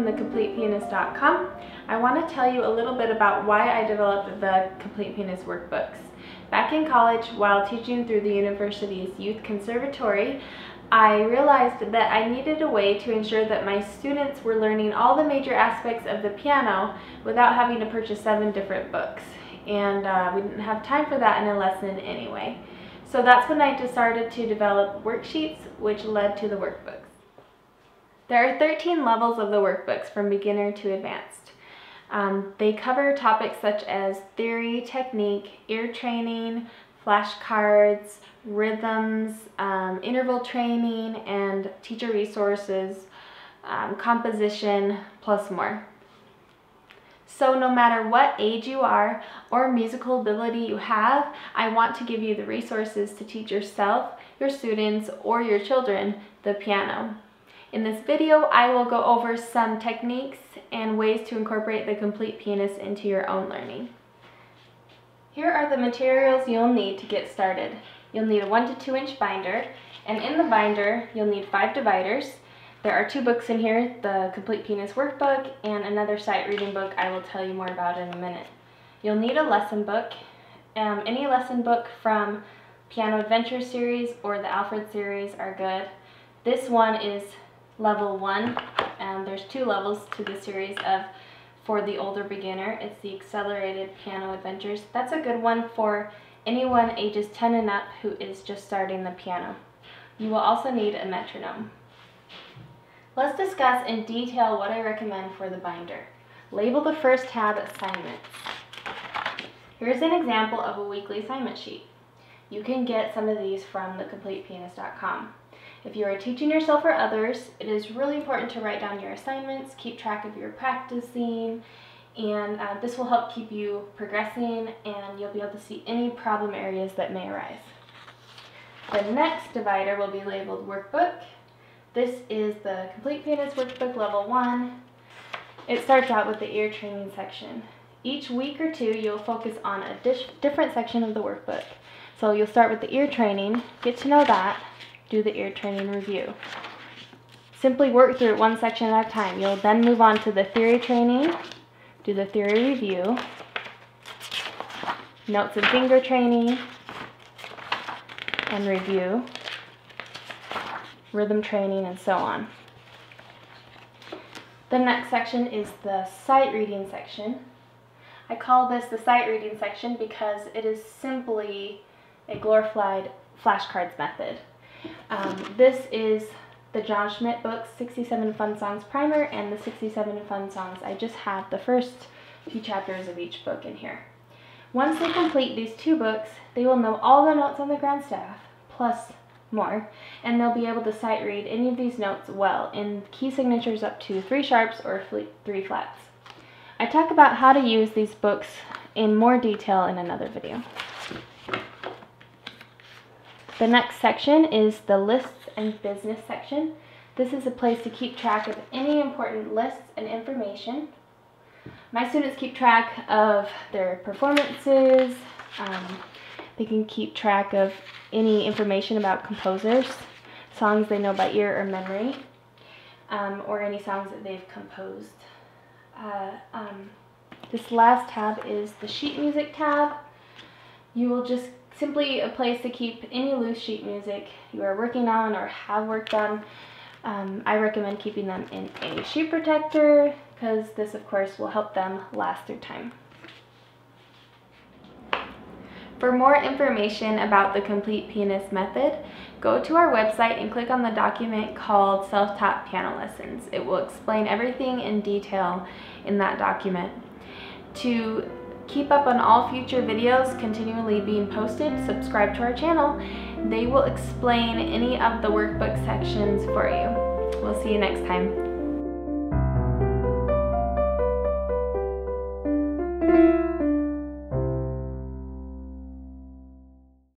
from thecompletepianist.com. I want to tell you a little bit about why I developed the Complete Pianist workbooks. Back in college, while teaching through the university's youth conservatory, I realized that I needed a way to ensure that my students were learning all the major aspects of the piano without having to purchase 7 different books. And we didn't have time for that in a lesson anyway. So that's when I decided to develop worksheets, which led to the workbooks. There are 13 levels of the workbooks from beginner to advanced. They cover topics such as theory, technique, ear training, flashcards, rhythms, interval training, and teacher resources, composition, plus more. So no matter what age you are or musical ability you have, I want to give you the resources to teach yourself, your students, or your children the piano. In this video, I will go over some techniques and ways to incorporate the Complete Pianist into your own learning. Here are the materials you'll need to get started. You'll need a 1 to 2 inch binder, and in the binder, you'll need 5 dividers. There are 2 books in here, the Complete Pianist workbook and another sight reading book I will tell you more about in a minute. You'll need a lesson book. Any lesson book from Piano Adventure series or the Alfred series are good. This one is level 1, and there's 2 levels to the series for the older beginner. It's the Accelerated Piano Adventures. That's a good one for anyone ages 10 and up who is just starting the piano. You will also need a metronome. Let's discuss in detail what I recommend for the binder. Label the first tab Assignments. Here's an example of a weekly assignment sheet. You can get some of these from thecompletepianist.com. If you are teaching yourself or others, it is really important to write down your assignments, keep track of your practicing, and this will help keep you progressing, and you'll be able to see any problem areas that may arise. The next divider will be labeled Workbook. This is the Complete Pianist Workbook Level 1. It starts out with the ear training section. Each week or 2, you'll focus on a different section of the workbook. So you'll start with the ear training, get to know that, do the ear training review. Simply work through it one section at a time. You'll then move on to the theory training, do the theory review, notes and finger training, and review, rhythm training, and so on. The next section is the sight reading section. I call this the sight reading section because it is simply a glorified flashcards method. This is the John Schmidt book's 67 Fun Songs Primer and the 67 Fun Songs. I just have the first few chapters of each book in here. Once they complete these 2 books, they will know all the notes on the grand staff, plus more, and they'll be able to sight read any of these notes well in key signatures up to 3 sharps or 3 flats. I talk about how to use these books in more detail in another video. The next section is the lists and business section. This is a place to keep track of any important lists and information. My students keep track of their performances. They can keep track of any information about composers, songs they know by ear or memory, or any songs that they've composed. This last tab is the sheet music tab. You will just simply a place to keep any loose sheet music you are working on or have worked on. I recommend keeping them in a sheet protector because this of course will help them last through time. For more information about the Complete Pianist method, go to our website and click on the document called Self-Taught Piano Lessons. It will explain everything in detail in that document. To keep up on all future videos continually being posted, subscribe to our channel. They will explain any of the workbook sections for you. We'll see you next time.